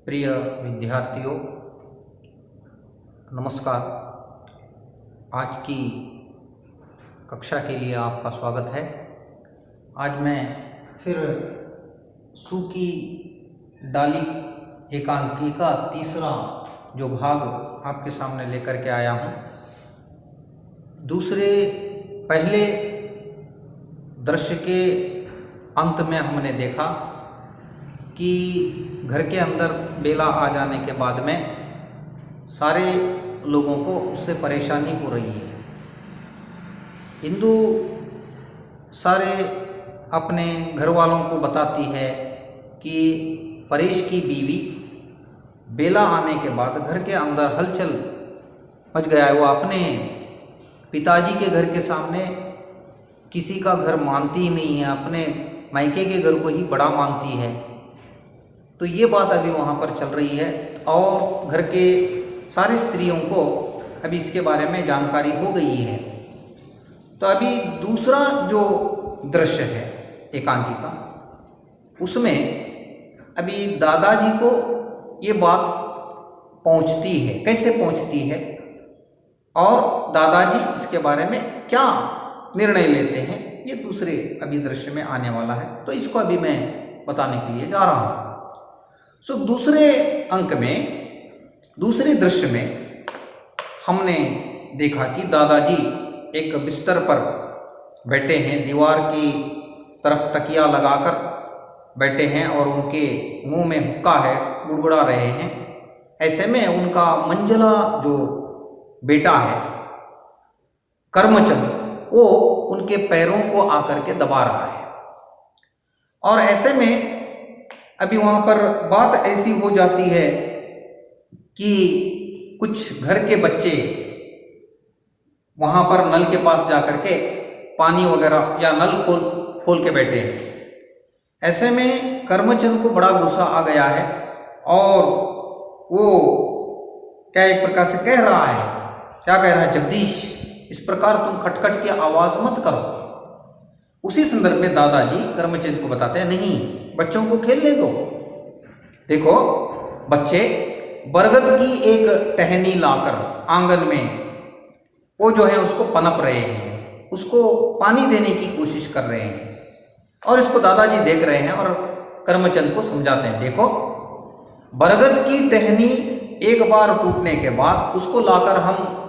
प्रिय विद्यार्थियों, नमस्कार। आज की कक्षा के लिए आपका स्वागत है। आज मैं फिर सूखी डाली एकांकी का तीसरा जो भाग आपके सामने लेकर के आया हूँ। पहले दृश्य के अंत में हमने देखा कि घर के अंदर बेला आ जाने के बाद में सारे लोगों को उससे परेशानी हो रही है। इंदु सारे अपने घर वालों को बताती है कि परेश की बीवी बेला आने के बाद घर के अंदर हलचल मच गया है। वो अपने पिताजी के घर के सामने किसी का घर मानती ही नहीं है, अपने मायके के घर को ही बड़ा मानती है। तो ये बात अभी वहाँ पर चल रही है और घर के सारी स्त्रियों को अभी इसके बारे में जानकारी हो गई है। तो अभी दूसरा जो दृश्य है एकांकी का, उसमें अभी दादाजी को ये बात पहुँचती है। कैसे पहुँचती है और दादाजी इसके बारे में क्या निर्णय लेते हैं, ये दूसरे अभी दृश्य में आने वाला है। तो इसको अभी मैं बताने के लिए जा रहा हूँ। दूसरे अंक में, दूसरे दृश्य में हमने देखा कि दादाजी एक बिस्तर पर बैठे हैं, दीवार की तरफ तकिया लगाकर बैठे हैं और उनके मुंह में हुक्का है, गुड़गुड़ा रहे हैं। ऐसे में उनका मंजला जो बेटा है कर्मचंद, वो उनके पैरों को आकर के दबा रहा है। और ऐसे में अभी वहाँ पर बात ऐसी हो जाती है कि कुछ घर के बच्चे वहाँ पर नल के पास जाकर के पानी वगैरह या नल खोल के बैठे हैं। ऐसे में कर्मचंद को बड़ा गुस्सा आ गया है और वो क्या एक प्रकार से कह रहा है, क्या कह रहा है, जगदीश इस प्रकार तुम खटखट की आवाज़ मत करो। उसी संदर्भ में दादाजी कर्मचंद को बताते हैं, नहीं, बच्चों को खेलने दो। देखो, बच्चे बरगद की एक टहनी लाकर आंगन में वो जो है उसको पनप रहे हैं, उसको पानी देने की कोशिश कर रहे हैं। और इसको दादाजी देख रहे हैं और कर्मचंद को समझाते हैं, देखो, बरगद की टहनी एक बार टूटने के बाद उसको लाकर हम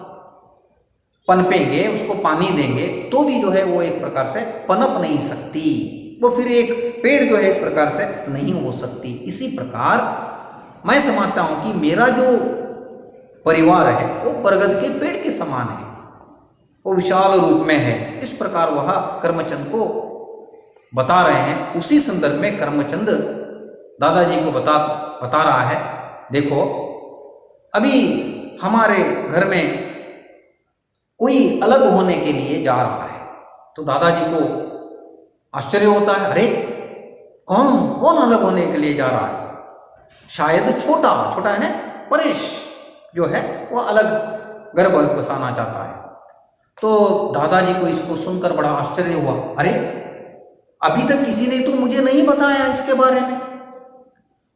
पनपेंगे, उसको पानी देंगे तो भी जो है वो एक प्रकार से पनप नहीं सकती, वो फिर एक पेड़ जो है एक प्रकार से नहीं हो सकती। इसी प्रकार मैं समझता हूँ कि मेरा जो परिवार है वो बरगद के पेड़ के समान है, वो विशाल रूप में है। इस प्रकार वह कर्मचंद को बता रहे हैं। उसी संदर्भ में कर्मचंद दादाजी को बता रहा है, देखो, अभी हमारे घर में कोई अलग होने के लिए जा रहा है। तो दादाजी को आश्चर्य होता है, अरे कौन अलग होने के लिए जा रहा है? शायद छोटा है ना, परेश जो है वो अलग घर बसाना चाहता है। तो दादाजी को इसको सुनकर बड़ा आश्चर्य हुआ, अरे अभी तक किसी ने तो मुझे नहीं बताया इसके बारे में।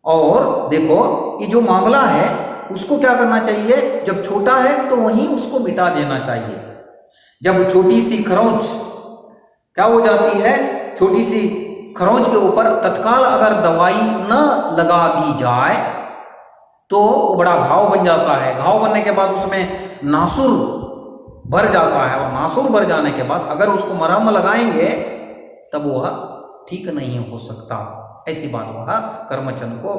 और देखो, ये जो मामला है उसको क्या करना चाहिए, जब छोटा है तो वहीं उसको मिटा देना चाहिए। जब छोटी सी खरोंच क्या हो जाती है, छोटी सी खरोंच के ऊपर तत्काल अगर दवाई न लगा दी जाए तो वो बड़ा घाव बन जाता है। घाव बनने के बाद उसमें नासुर भर जाता है और नासुर भर जाने के बाद अगर उसको मरहम लगाएंगे तब वह ठीक नहीं हो सकता। ऐसी बात वह कर्मचंद को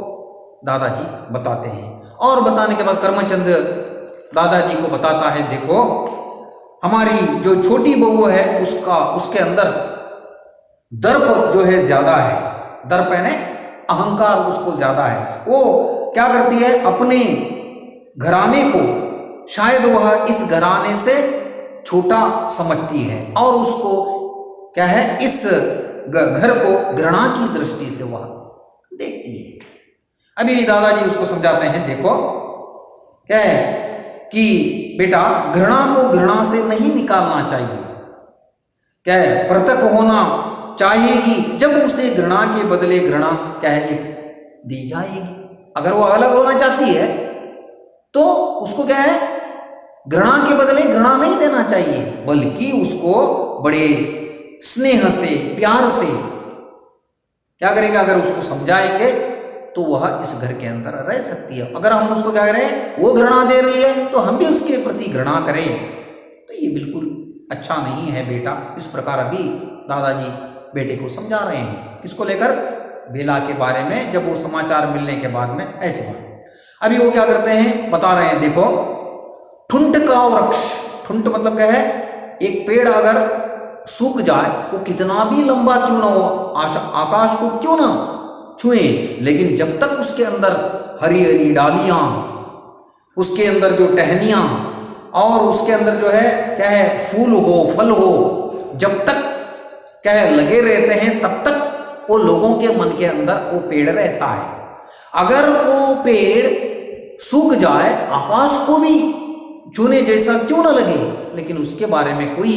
दादाजी बताते हैं। और बताने के बाद कर्मचंद दादाजी को बताता है, देखो, हमारी जो छोटी बहू है उसके अंदर दर्प जो है ज्यादा है। दर्प यानी अहंकार उसको ज्यादा है। वो क्या करती है, अपने घराने को शायद वह इस घराने से छोटा समझती है और उसको क्या है, इस घर को घृणा की दृष्टि से वह देखती है। अभी दादाजी उसको समझाते हैं, देखो, क्या है कि बेटा, घृणा को घृणा से नहीं निकालना चाहिए। क्या है, पृथक होना चाहेगी, जब उसे घृणा के बदले घृणा क्या है दी जाएगी। अगर वो अलग होना चाहती है तो उसको क्या है, घृणा के बदले घृणा नहीं देना चाहिए, बल्कि उसको बड़े स्नेह से, प्यार से क्या करेंगे, अगर उसको समझाएंगे तो वह इस घर के अंदर रह सकती है। अगर हम उसको क्या करें, वो घृणा दे रही है तो हम भी उसके प्रति घृणा करें, तो ये बिल्कुल अच्छा नहीं है बेटा। इस प्रकार अभी दादाजी बेटे को समझा रहे हैं, किसको लेकर, बेला के बारे में। जब वो समाचार मिलने के बाद में ऐसे बात, अभी वो क्या करते हैं बता रहे हैं, देखो ठुंट का वृक्ष, ठुंट मतलब क्या है, एक पेड़ अगर सूख जाए वो कितना भी लंबा क्यों ना हो, आकाश को क्यों ना छुए, लेकिन जब तक उसके अंदर हरी हरी डालियां, उसके अंदर जो टहनियां और उसके अंदर जो है क्या है फूल हो, फल हो, जब तक क्या है लगे रहते हैं, तब तक वो लोगों के मन के अंदर वो पेड़ रहता है। अगर वो पेड़ सूख जाए, आकाश को भी छूने जैसा क्यों ना लगे, लेकिन उसके बारे में कोई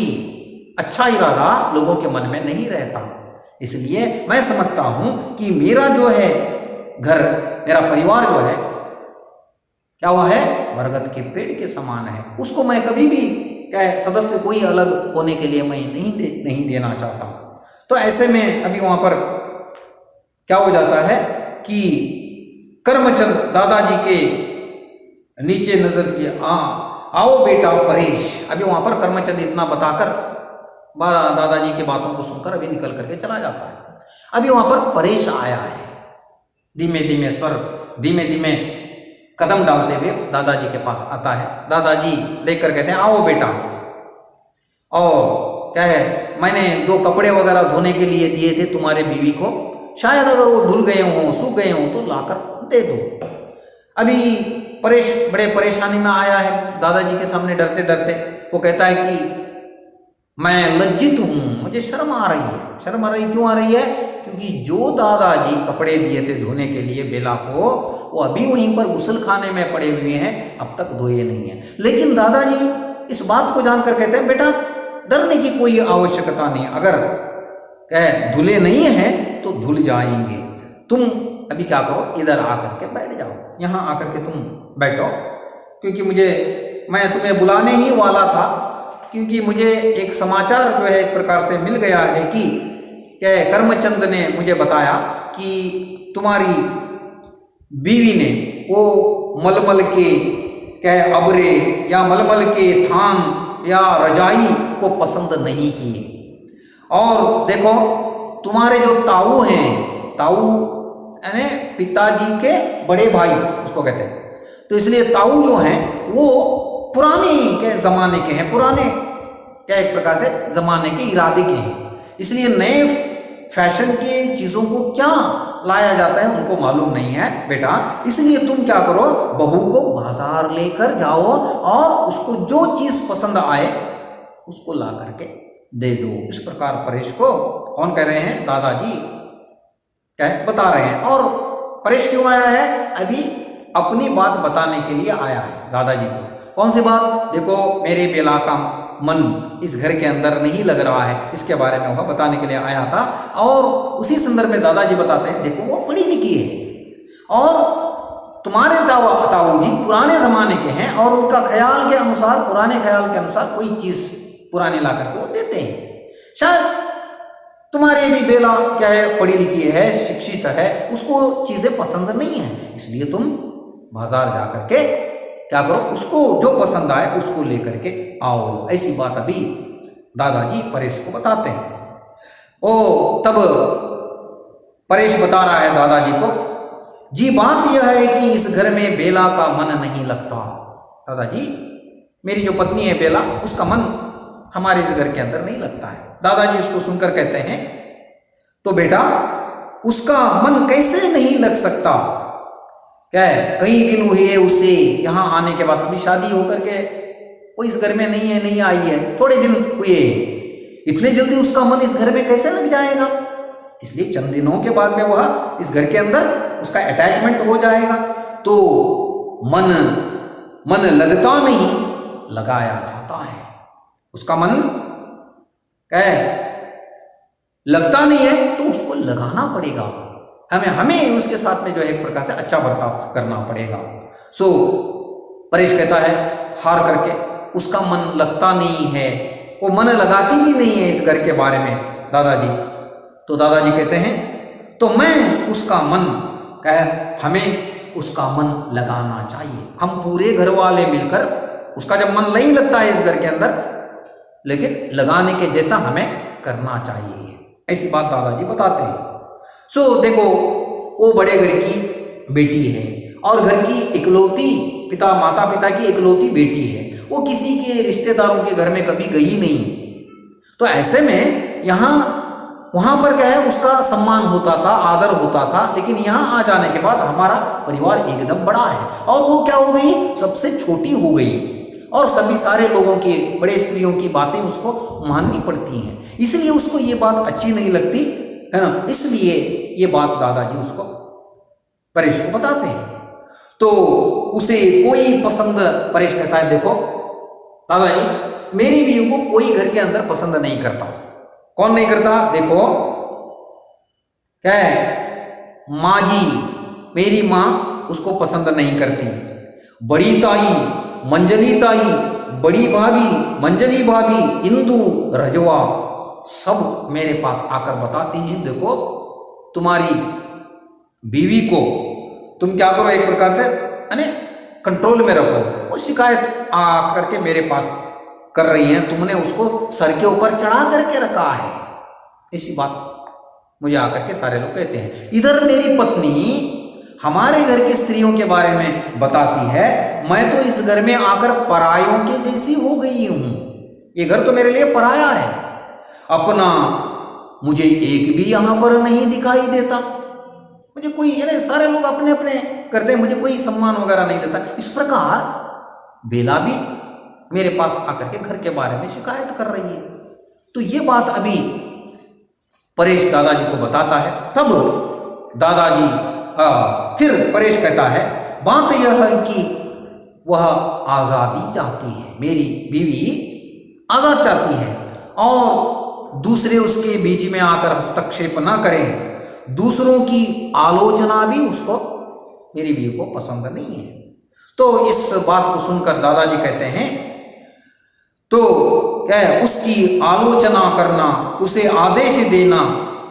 अच्छा इरादा लोगों के मन में नहीं रहता। इसलिए मैं समझता हूं कि मेरा जो है घर, मेरा परिवार जो है क्या हुआ है, बरगद के पेड़ के समान है। उसको मैं कभी भी क्या है सदस्य कोई अलग होने के लिए मैं नहीं देना चाहता। तो ऐसे में अभी वहां पर क्या हो जाता है कि कर्मचंद दादाजी के नीचे नजर किया, आओ बेटा परेश। अभी वहां पर कर्मचंद इतना बताकर दादाजी की बातों को सुनकर अभी निकल करके चला जाता है। अभी वहां पर परेश आया है, धीमे धीमे स्वर, धीमे धीमे कदम डालते हुए दादाजी के पास आता है। दादाजी देखकर कहते हैं, आओ बेटा। और क्या है, मैंने 2 कपड़े वगैरह धोने के लिए दिए थे तुम्हारे बीवी को, शायद अगर वो धुल गए हों, सूख गए हों तो लाकर दे दो। अभी परेश बड़े परेशानी में आया है दादाजी के सामने, डरते डरते वो कहता है कि मैं लज्जित हूं, मुझे शर्म आ रही है। शर्म आ रही क्यों आ रही है, क्योंकि जो दादाजी कपड़े दिए थे धोने के लिए बेला को, वो अभी वहीं पर गुसल खाने में पड़े हुए हैं, अब तक धोए नहीं है। लेकिन दादाजी इस बात को जानकर कहते हैं, बेटा डरने की कोई आवश्यकता नहीं, अगर धुले नहीं हैं तो धुल जाएंगे। तुम अभी क्या करो, इधर आकर के बैठ जाओ, यहाँ आकर के तुम बैठो, क्योंकि मैं तुम्हें बुलाने ही वाला था, क्योंकि मुझे एक समाचार जो है एक प्रकार से मिल गया है कि क्या कर्मचंद ने मुझे बताया कि तुम्हारी बीवी ने वो मलमल के क्या अबरे या मलमल के थान या रजाई को पसंद नहीं किए। और देखो तुम्हारे जो ताऊ हैं, ताऊ यानी पिताजी के बड़े भाई उसको कहते हैं, तो इसलिए ताऊ जो हैं वो पुराने के जमाने के हैं, पुराने क्या एक प्रकार से जमाने के इरादे के हैं, इसलिए नए फैशन के चीज़ों को क्या लाया जाता है उनको मालूम नहीं है बेटा। इसलिए तुम क्या करो, बहू को बाजार लेकर जाओ और उसको जो चीज़ पसंद आए उसको ला करके दे दो। इस प्रकार परेश को कौन कह रहे हैं, दादाजी क्या बता रहे हैं। और परेश क्यों आया है, अभी अपनी बात बताने के लिए आया है दादाजी को। कौन सी बात, देखो मेरे बेला का मन इस घर के अंदर नहीं लग रहा है, इसके बारे में वह बताने के लिए आया था। और उसी संदर्भ में दादाजी बताते हैं, देखो वो पढ़ी लिखी है और तुम्हारे ताऊ जी पुराने जमाने के हैं और उनका ख्याल के अनुसार, पुराने ख्याल के अनुसार कोई चीज पुराने ला करके वो देते हैं। शायद तुम्हारे भी बेला क्या है, पढ़ी लिखी है, शिक्षित है, उसको चीजें पसंद नहीं है, इसलिए तुम बाजार जा करके क्या करो, उसको जो पसंद आए उसको लेकर के आओ। ऐसी बात अभी दादाजी परेश को बताते हैं। ओ तब परेश बता रहा है दादाजी को, जी बात यह है कि इस घर में बेला का मन नहीं लगता। दादाजी मेरी जो पत्नी है बेला, उसका मन हमारे इस घर के अंदर नहीं लगता है। दादाजी उसको सुनकर कहते हैं, तो बेटा उसका मन कैसे नहीं लग सकता, क्या है कई दिन हुए उसे यहाँ आने के बाद, अभी शादी होकर के वो इस घर में नहीं आई है, थोड़े दिन हुए, इतने जल्दी उसका मन इस घर में कैसे लग जाएगा। इसलिए चंद दिनों के बाद में वह इस घर के अंदर उसका अटैचमेंट हो जाएगा। तो मन लगता नहीं, लगाया जाता है। उसका मन क्या है, लगता नहीं है तो उसको लगाना पड़ेगा, हमें उसके साथ में जो है एक प्रकार से अच्छा बर्ताव करना पड़ेगा। सो परेश कहता है हार करके उसका मन लगता नहीं है, वो मन लगाती भी नहीं है इस घर के बारे में दादाजी। तो दादाजी कहते हैं तो मैं उसका मन हमें उसका मन लगाना चाहिए। हम पूरे घर वाले मिलकर, उसका जब मन नहीं लगता है इस घर के अंदर, लेकिन लगाने के जैसा हमें करना चाहिए, ऐसी बात दादाजी बताते हैं। सो देखो वो बड़े घर की बेटी है और घर की इकलौती, माता पिता की इकलौती बेटी है, वो किसी के रिश्तेदारों के घर में कभी गई नहीं। तो ऐसे में वहां पर क्या है, उसका सम्मान होता था, आदर होता था, लेकिन यहाँ आ जाने के बाद हमारा परिवार एकदम बड़ा है और वो क्या हो गई, सबसे छोटी हो गई और सभी सारे लोगों की, बड़े स्त्रियों की बातें उसको माननी पड़ती हैं, इसलिए उसको ये बात अच्छी नहीं लगती है ना। इसलिए ये बात दादाजी उसको, परेश को बताते हैं। तो उसे कोई पसंद, परेश कहता है देखो दादाजी मेरी बीवी को कोई घर के अंदर पसंद नहीं करता। कौन नहीं करता, देखो क्या है, माँ जी, मेरी माँ उसको पसंद नहीं करती, बड़ी ताई, मंजली ताई, बड़ी भाभी, मंजली भाभी, इंदू, रजवा, सब मेरे पास आकर बताती हैं देखो तुम्हारी बीवी को तुम क्या करो, एक प्रकार से कंट्रोल में रखो, वो शिकायत आ करके मेरे पास कर रही हैं, तुमने उसको सर के ऊपर चढ़ा करके रखा है, ऐसी बात मुझे आकर के सारे लोग कहते हैं। इधर मेरी पत्नी हमारे घर की स्त्रियों के बारे में बताती है, मैं तो इस घर में आकर परायों के जैसी हो गई हूं, ये घर तो मेरे लिए पराया है, अपना मुझे एक भी यहां पर नहीं दिखाई देता, मुझे कोई, सारे लोग अपने अपने करते हैं, मुझे कोई सम्मान वगैरह नहीं देता। इस प्रकार बेला भी मेरे पास आकर के घर के बारे में शिकायत कर रही है। तो ये बात अभी परेश दादाजी को बताता है। तब दादाजी फिर परेश कहता है बात यह है कि वह आज़ादी चाहती है, मेरी बीवी आज़ाद चाहती है और दूसरे उसके बीच में आकर हस्तक्षेप ना करें, दूसरों की आलोचना भी उसको, मेरी बीवी को पसंद नहीं है। तो इस बात को सुनकर दादाजी कहते हैं तो क्या है, उसकी आलोचना करना, उसे आदेश देना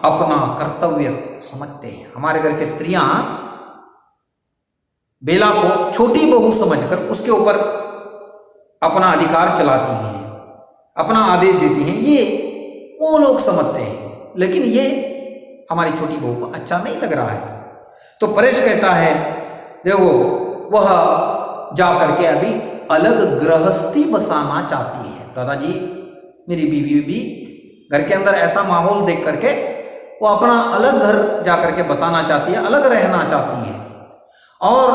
अपना कर्तव्य समझते हैं। हमारे घर की स्त्रियां बेला को छोटी बहू समझकर उसके ऊपर अपना अधिकार चलाती हैं, अपना आदेश देती हैं, ये वो लोग समझते हैं, लेकिन ये हमारी छोटी बहू को अच्छा नहीं लग रहा है। तो परेश कहता है देखो वह जा करके अभी अलग गृहस्थी बसाना चाहती है। दादाजी मेरी बीवी भी घर के अंदर ऐसा माहौल देख करके वो अपना अलग घर जा करके बसाना चाहती है, अलग रहना चाहती है। और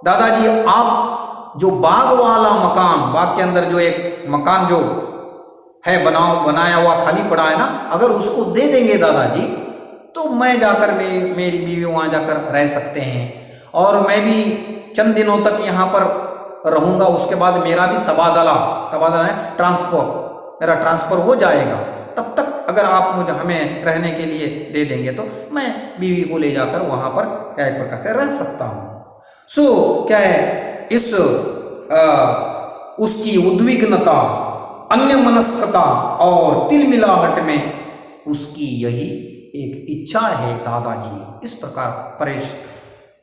दादाजी आप जो बाग वाला मकान, बाग के अंदर जो एक मकान जो है बनाया हुआ खाली पड़ा है ना, अगर उसको दे देंगे दादाजी तो मैं जाकर मेरी बीवी वहाँ जाकर रह सकते हैं और मैं भी चंद दिनों तक यहाँ पर रहूँगा, उसके बाद मेरा भी तबादला है ट्रांसफर, मेरा ट्रांसफ़र हो जाएगा, तब तक अगर आप मुझे हमें रहने के लिए दे देंगे तो मैं बीवी को ले जाकर वहाँ पर क्या एक प्रकार से रह सकता हूँ। सो क्या है, इस उसकी उद्विग्नता, अन्य मनस्कता और तिलमिलाहट में उसकी यही एक इच्छा है दादाजी। इस प्रकार परेश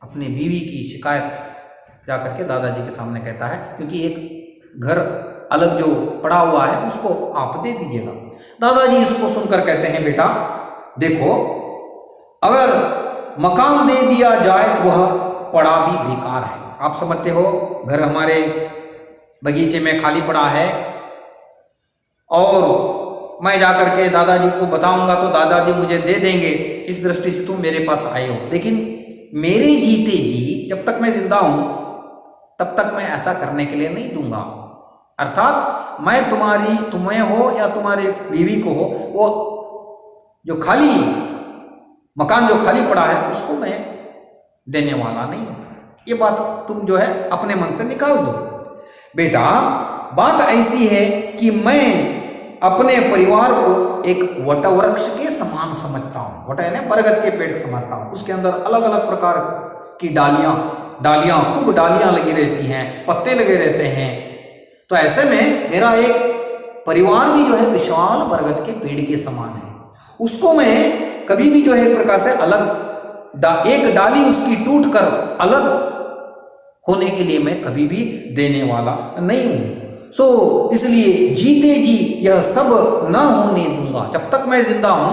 अपनी बीवी की शिकायत जाकर के दादाजी के सामने कहता है, क्योंकि एक घर अलग जो पड़ा हुआ है उसको आप दे दीजिएगा। दादाजी इसको सुनकर कहते हैं बेटा देखो अगर मकान दे दिया जाए वह पड़ा भी बेकार है। आप समझते हो घर हमारे बगीचे में खाली पड़ा है और मैं जाकर के दादाजी को बताऊंगा तो दादाजी मुझे दे देंगे, इस दृष्टि से तुम मेरे पास आए हो, लेकिन मेरे जीते जी जब तक मैं जिंदा हूं तब तक मैं ऐसा करने के लिए नहीं दूंगा। अर्थात मैं तुम्हें हो या तुम्हारी बीवी को हो, वो जो खाली मकान जो खाली पड़ा है उसको मैं देने वाला नहीं हूं। ये बात तुम जो है अपने मन से निकाल दो। बेटा बात ऐसी है कि मैं अपने परिवार को एक वटवृक्ष के समान समझता हूँ। वट यानी बरगद के पेड़ समझता हूँ। उसके अंदर अलग अलग प्रकार की डालियां खूब डालियां लगी रहती हैं, पत्ते लगे रहते हैं। तो ऐसे में मेरा एक परिवार भी जो है विशाल बरगद के पेड़ के समान है। उसको मैं कभी भी जो है एक प्रकार से एक डाली उसकी टूट कर अलग होने के लिए मैं कभी भी देने वाला नहीं हूं। इसलिए जीते जी यह सब न होने दूंगा। जब तक मैं जिंदा हूं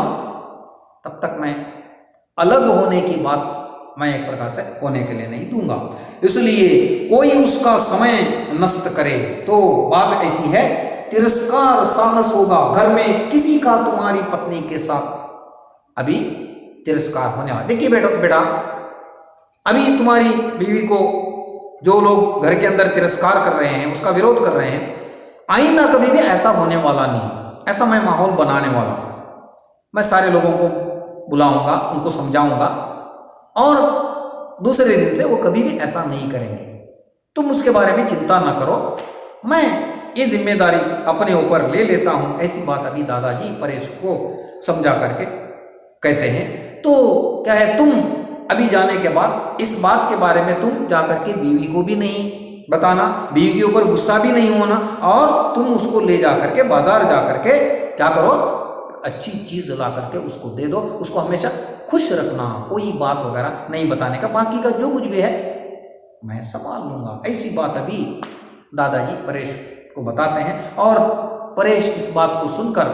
तब तक मैं अलग होने की बात मैं एक प्रकार से होने के लिए नहीं दूंगा। इसलिए कोई उसका समय नष्ट करे तो बात ऐसी है, तिरस्कार साहस होगा घर में किसी का तुम्हारी पत्नी के साथ अभी तिरस्कार होने वाला। देखिए बेटा अभी तुम्हारी बीवी को जो लोग घर के अंदर तिरस्कार कर रहे हैं, उसका विरोध कर रहे हैं, आईना कभी भी ऐसा होने वाला नहीं। ऐसा मैं माहौल बनाने वाला हूं। मैं सारे लोगों को बुलाऊंगा, उनको समझाऊंगा और दूसरे दिन से वो कभी भी ऐसा नहीं करेंगे। तुम उसके बारे में चिंता ना करो, मैं ये जिम्मेदारी अपने ऊपर ले लेता हूं। ऐसी बात अभी दादाजी परेश को समझा करके कहते हैं। तो क्या है, तुम अभी जाने के बाद इस बात के बारे में तुम जाकर के बीवी को भी नहीं बताना, बीवी के ऊपर गुस्सा भी नहीं होना, और तुम उसको ले जाकर के बाजार जाकर के क्या करो, अच्छी चीज ला करके उसको दे दो। उसको हमेशा खुश रखना, कोई बात वगैरह नहीं बताने का, बाकी का जो कुछ भी है मैं संभाल लूंगा। ऐसी बात अभी दादाजी परेश को बताते हैं और परेश इस बात को सुनकर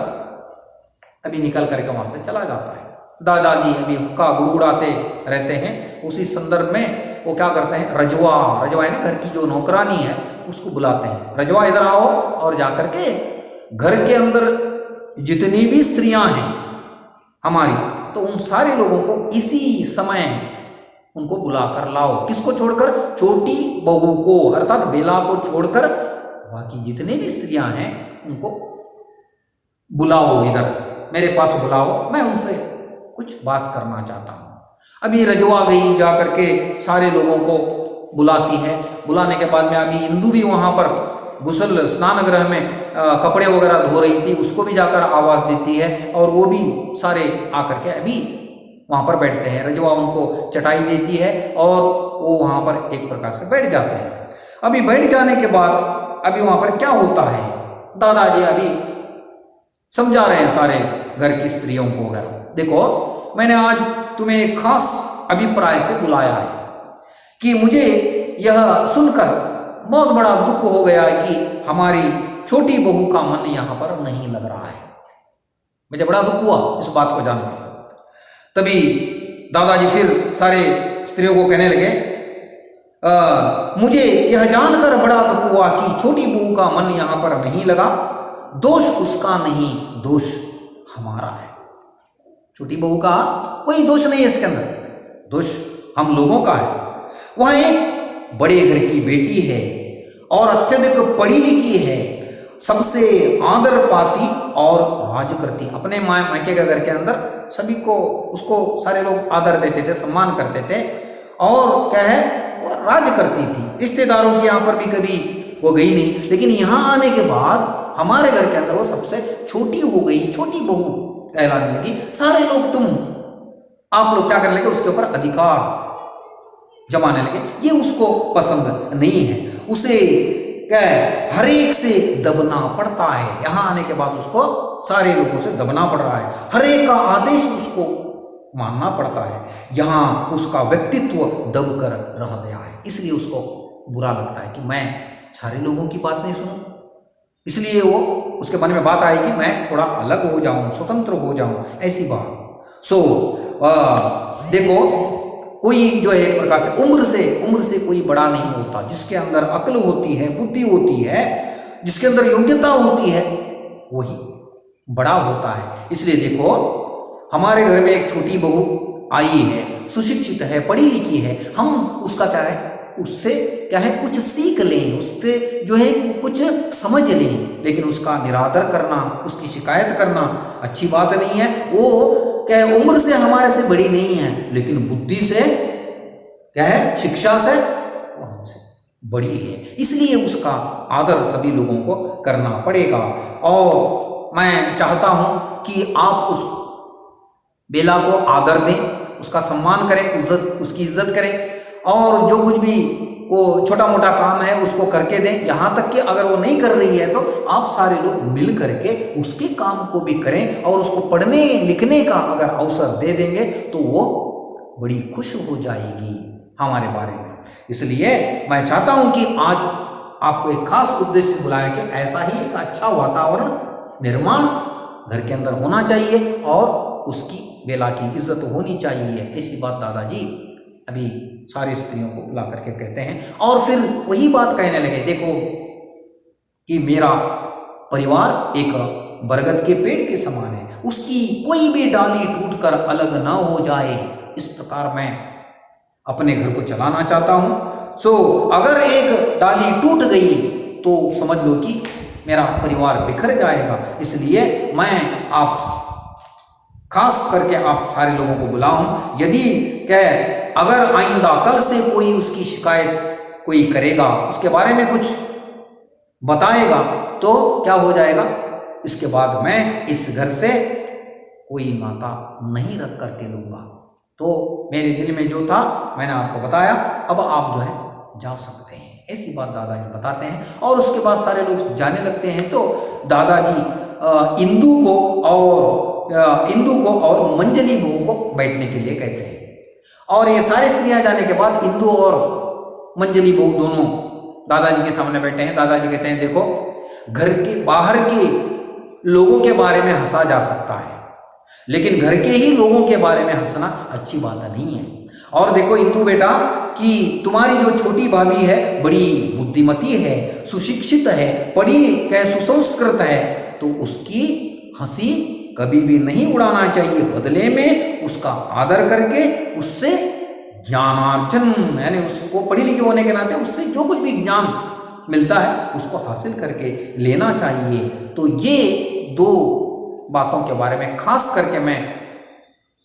अभी निकल करके वहां से चला जाता है। दादाजी अभी हुक्का गुड़गुड़ाते रहते हैं। उसी संदर्भ में वो क्या करते हैं, रजवा है ना, घर की जो नौकरानी है उसको बुलाते हैं। रजवा इधर आओ, और जाकर के घर के अंदर जितनी भी स्त्रियां हैं हमारी, तो उन सारे लोगों को इसी समय उनको बुलाकर लाओ। किसको छोड़कर? छोटी बहू को, अर्थात बेला को छोड़कर बाकी जितने भी स्त्रियां हैं उनको बुलाओ, इधर मेरे पास बुलाओ, मैं उनसे कुछ बात करना चाहता हूं। अभी रजवा गई, जाकर के सारे लोगों को बुलाती है। बुलाने के बाद में अभी इंदु भी वहां पर गुसल स्नान गृह में कपड़े वगैरह धो रही थी, उसको भी जाकर आवाज देती है, और वो भी सारे आकर के अभी वहां पर बैठते हैं। रजवा उनको चटाई देती है और वो वहां पर एक प्रकार से बैठ जाते हैं। अभी बैठ जाने के बाद अभी वहां पर क्या होता है, दादाजी अभी समझा रहे हैं सारे घर की स्त्रियों को वगैरह। देखो, मैंने आज तुम्हें एक खास अभिप्राय से बुलाया है कि मुझे यह सुनकर बहुत बड़ा दुख हो गया कि हमारी छोटी बहू का मन यहां पर नहीं लग रहा है। मुझे बड़ा दुख हुआ इस बात को जानकर। तभी दादाजी फिर सारे स्त्रियों को कहने लगे, मुझे यह जानकर बड़ा दुख हुआ कि छोटी बहू का मन यहां पर नहीं लगा। दोष उसका नहीं, दोष हमारा है। छोटी बहू का कोई दोष नहीं है इसके अंदर, दोष हम लोगों का है। वह एक बड़े घर की बेटी है और अत्यधिक पढ़ी लिखी है, सबसे आदर पाती और राज करती। अपने मायके के घर के अंदर सभी को, उसको सारे लोग आदर देते थे, सम्मान करते थे, और क्या है, वो राज करती थी। रिश्तेदारों के यहाँ पर भी कभी वो गई नहीं, लेकिन यहाँ आने के बाद हमारे घर के अंदर वो सबसे छोटी हो गई, छोटी बहू कहलाने लगी। सारे लोग आप लोग क्या करने लगे, उसके ऊपर अधिकार जमाने लगे। ये उसको पसंद नहीं है, उसे क्या है, हर एक से दबना पड़ता है। यहां आने के बाद उसको सारे लोगों से दबना पड़ रहा है, हर एक का आदेश उसको मानना पड़ता है। यहां उसका व्यक्तित्व दबकर रह गया है, इसलिए उसको बुरा लगता है कि मैं सारे लोगों की बात नहीं सुनूं। इसलिए वो उसके मन में बात आई कि मैं थोड़ा अलग हो जाऊं, स्वतंत्र हो जाऊं, ऐसी बात। देखो, कोई जो है एक प्रकार से उम्र से कोई बड़ा नहीं होता। जिसके अंदर अक्ल होती है, बुद्धि होती है, जिसके अंदर योग्यता होती है, वही बड़ा होता है। इसलिए देखो, हमारे घर में एक छोटी बहू आई है, सुशिक्षित है, पढ़ी लिखी है, हम उसका क्या है, उससे क्या है, कुछ सीख लें, उससे जो है कुछ समझ लें। लेकिन उसका निरादर करना, उसकी शिकायत करना अच्छी बात नहीं है। वो क्या है, उम्र से हमारे से बड़ी नहीं है, लेकिन बुद्धि से क्या है, शिक्षा से वो हमसे बड़ी है। इसलिए उसका आदर सभी लोगों को करना पड़ेगा। और मैं चाहता हूँ कि आप उस बेला को आदर दें, उसका सम्मान करें, उसकी इज्जत करें और जो कुछ भी वो छोटा मोटा काम है उसको करके दें। यहाँ तक कि अगर वो नहीं कर रही है तो आप सारे लोग मिल करके उसके काम को भी करें और उसको पढ़ने लिखने का अगर अवसर दे देंगे तो वो बड़ी खुश हो जाएगी हमारे बारे में। इसलिए मैं चाहता हूँ कि आज आपको एक खास उद्देश्य से बुलाया कि ऐसा ही एक अच्छा वातावरण निर्माण घर के अंदर होना चाहिए और उसकी बेला की इज्जत होनी चाहिए। ऐसी बात दादाजी अभी सारी स्त्रियों को बुला करके कहते हैं और फिर वही बात कहने लगे, देखो कि मेरा परिवार एक बरगद के पेड़ के समान है, उसकी कोई भी डाली टूटकर अलग ना हो जाए, इस प्रकार मैं अपने घर को चलाना चाहता हूँ। सो अगर एक डाली टूट गई तो समझ लो कि मेरा परिवार बिखर जाएगा। इसलिए मैं आप खास करके आप सारे लोगों को बुलाऊं, यदि क्या अगर आइंदा कल से कोई उसकी शिकायत कोई करेगा, उसके बारे में कुछ बताएगा तो क्या हो जाएगा, इसके बाद मैं इस घर से कोई नाता नहीं रख करके लूँगा। तो मेरे दिल में जो था मैंने आपको बताया, अब आप जो है जा सकते हैं। ऐसी बात दादाजी बताते हैं और उसके बाद सारे लोग जाने लगते हैं। तो दादाजी इंदु को और मंजली बहू को बैठने के लिए कहते हैं और ये सारी स्त्रियां जाने के बाद इंदु और मंजली बहू दोनों दादाजी के सामने बैठे हैं। दादाजी कहते हैं, देखो घर के बाहर के लोगों के बारे में हंसा जा सकता है लेकिन घर के ही लोगों के बारे में हंसना अच्छी बात नहीं है। और देखो इंदु बेटा कि तुम्हारी जो छोटी भाभी है बड़ी बुद्धिमती है, सुशिक्षित है, पढ़ी सुसंस्कृत है, तो उसकी हंसी कभी भी नहीं उड़ाना चाहिए। बदले में उसका आदर करके उससे ज्ञानार्जन यानी उसको पढ़ी लिखी होने के नाते उससे जो कुछ भी ज्ञान मिलता है उसको हासिल करके लेना चाहिए। तो ये दो बातों के बारे में खास करके मैं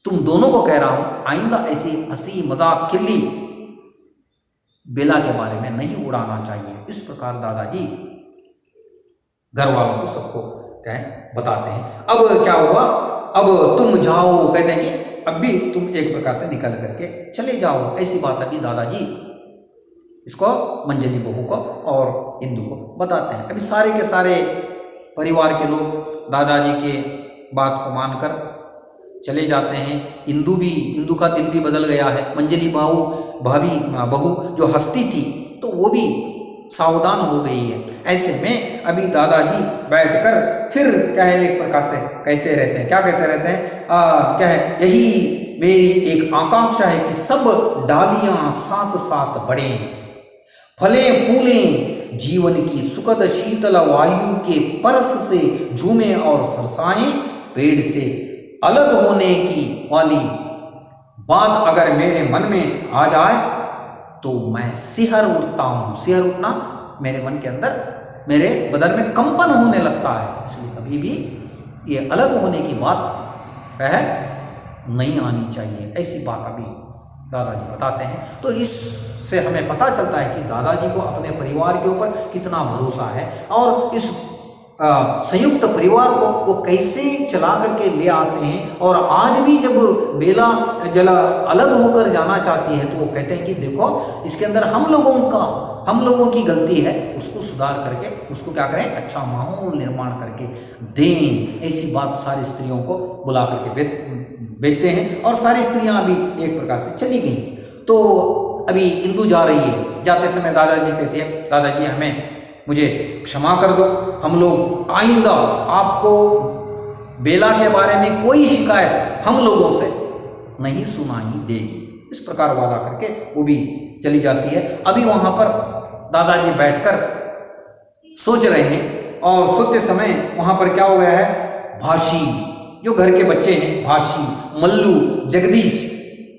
तुम दोनों को कह रहा हूं, आइंदा ऐसी हंसी मजाक खिल्ली बेला के बारे में नहीं उड़ाना चाहिए। इस प्रकार दादाजी घर वालों को सबको बताते हैं। अब क्या हुआ, अब तुम जाओ, कहते हैं कि अब भी तुम एक प्रकार से निकल करके चले जाओ। ऐसी बात अभी दादाजी इसको मंजली बहू को और इंदु को बताते हैं। अभी सारे के सारे परिवार के लोग दादाजी के बात को मानकर चले जाते हैं। इंदु का दिल भी बदल गया है। मंजली बहू जो हंसती थी तो वो भी सावधान हो गई है। ऐसे में अभी दादाजी बैठकर फिर क्या है एक प्रकार से कहते रहते हैं, क्या कहते रहते हैं, क्या है, यही मेरी एक आकांक्षा है कि सब डालियां साथ साथ बढ़ें, फलें फूलें, जीवन की सुखद शीतल वायु के परस से झूमे और सरसाएं, पेड़ से अलग होने की वाली बात अगर मेरे मन में आ जाए तो मैं सिहर उठता हूँ। सिहर उठना मेरे मन के अंदर, मेरे बदन में कंपन होने लगता है। इसलिए कभी भी ये अलग होने की बात है नहीं आनी चाहिए। ऐसी बात अभी दादाजी बताते हैं। तो इससे हमें पता चलता है कि दादाजी को अपने परिवार के ऊपर कितना भरोसा है और इस संयुक्त परिवार को वो कैसे चला करके ले आते हैं। और आज भी जब बेला जला अलग होकर जाना चाहती है तो वो कहते हैं कि देखो इसके अंदर हम लोगों की गलती है, उसको सुधार करके उसको क्या करें, अच्छा माहौल निर्माण करके दें। ऐसी बात सारी स्त्रियों को बुला करके भेजते हैं और सारी स्त्रियां अभी एक प्रकार से चली गई। तो अभी इंदु जा रही है, जाते समय दादाजी कहते हैं, दादाजी मुझे क्षमा कर दो, हम लोग आइंदा आपको बेला के बारे में कोई शिकायत हम लोगों से नहीं सुनाई देगी। इस प्रकार वादा करके वो भी चली जाती है। अभी वहाँ पर दादाजी बैठकर सोच रहे हैं और सोते समय वहाँ पर क्या हो गया है, भाशी जो घर के बच्चे हैं, भाशी, मल्लू, जगदीश,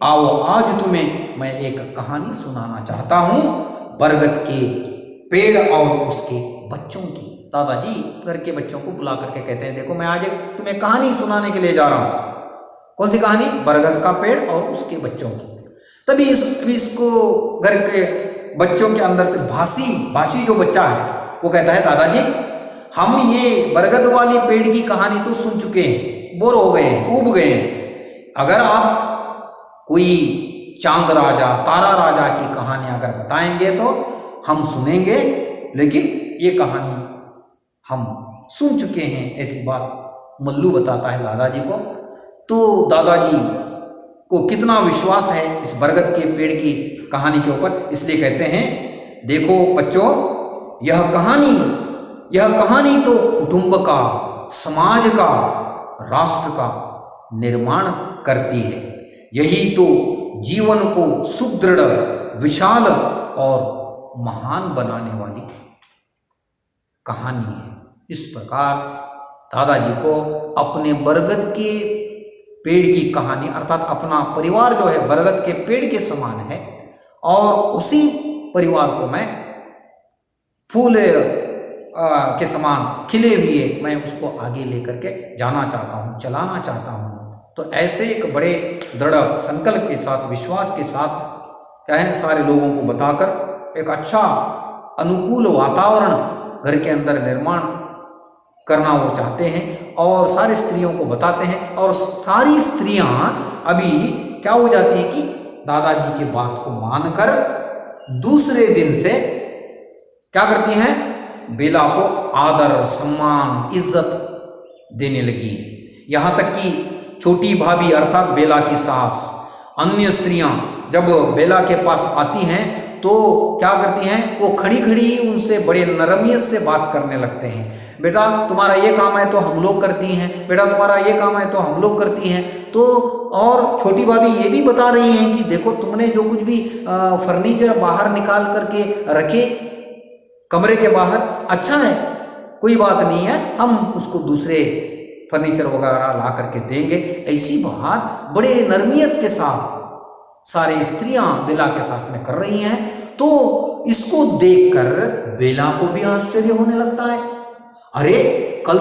आओ आज तुम्हें मैं एक कहानी सुनाना चाहता हूँ बरगद के पेड़ और उसके बच्चों की। दादाजी घर के बच्चों को बुला करके कहते हैं, देखो मैं आज एक तुम्हें कहानी सुनाने के लिए जा रहा हूँ। कौन सी कहानी? बरगद का पेड़ और उसके बच्चों की। तभी इसको घर के बच्चों के अंदर से भाशी जो बच्चा है वो कहता है, दादाजी हम ये बरगद वाली पेड़ की कहानी तो सुन चुके हैं, बोर हो गए हैं, ऊब गए हैं। अगर आप कोई चांद राजा, तारा राजा की कहानी अगर बताएंगे तो हम सुनेंगे, लेकिन ये कहानी हम सुन चुके हैं, ऐसी बात मल्लू बताता है दादाजी को। तो दादाजी को कितना विश्वास है इस बरगद के पेड़ की कहानी के ऊपर, इसलिए कहते हैं, देखो बच्चों, यह कहानी तो कुटुंब का, समाज का, राष्ट्र का निर्माण करती है। यही तो जीवन को सुदृढ़, विशाल और महान बनाने वाली कहानी है। इस प्रकार दादाजी को अपने बरगद के पेड़ की कहानी, अर्थात अपना परिवार जो है बरगद के पेड़ के समान है, और उसी परिवार को मैं फूल के समान खिले हुए मैं उसको आगे लेकर के जाना चाहता हूँ, चलाना चाहता हूँ। तो ऐसे एक बड़े दृढ़ संकल्प के साथ, विश्वास के साथ कहें सारे लोगों को बताकर एक अच्छा अनुकूल वातावरण घर के अंदर निर्माण करना वो चाहते हैं, और सारी स्त्रियों को बताते हैं। और सारी स्त्रियां अभी क्या हो जाती है कि दादाजी की बात को मानकर दूसरे दिन से क्या करती हैं, बेला को आदर, सम्मान, इज्जत देने लगी है। यहाँ तक कि छोटी भाभी अर्थात बेला की सास, अन्य स्त्रियां जब बेला के पास आती हैं तो क्या करती हैं, वो खड़ी खड़ी उनसे बड़े नरमियत से बात करने लगते हैं। बेटा तुम्हारा ये काम है तो हम लोग करती हैं, बेटा तुम्हारा ये काम है तो हम लोग करती हैं। तो और छोटी भाभी ये भी बता रही हैं कि देखो तुमने जो कुछ भी फर्नीचर बाहर निकाल करके रखे कमरे के बाहर, अच्छा है, कोई बात नहीं है, हम उसको दूसरे फर्नीचर वगैरह ला करके देंगे। ऐसी बात बड़े नरमियत के साथ सारी स्त्रियां बेला के साथ में कर रही हैं। तो इसको देखकर बेला को भी आश्चर्य होने लगता है। अरे कल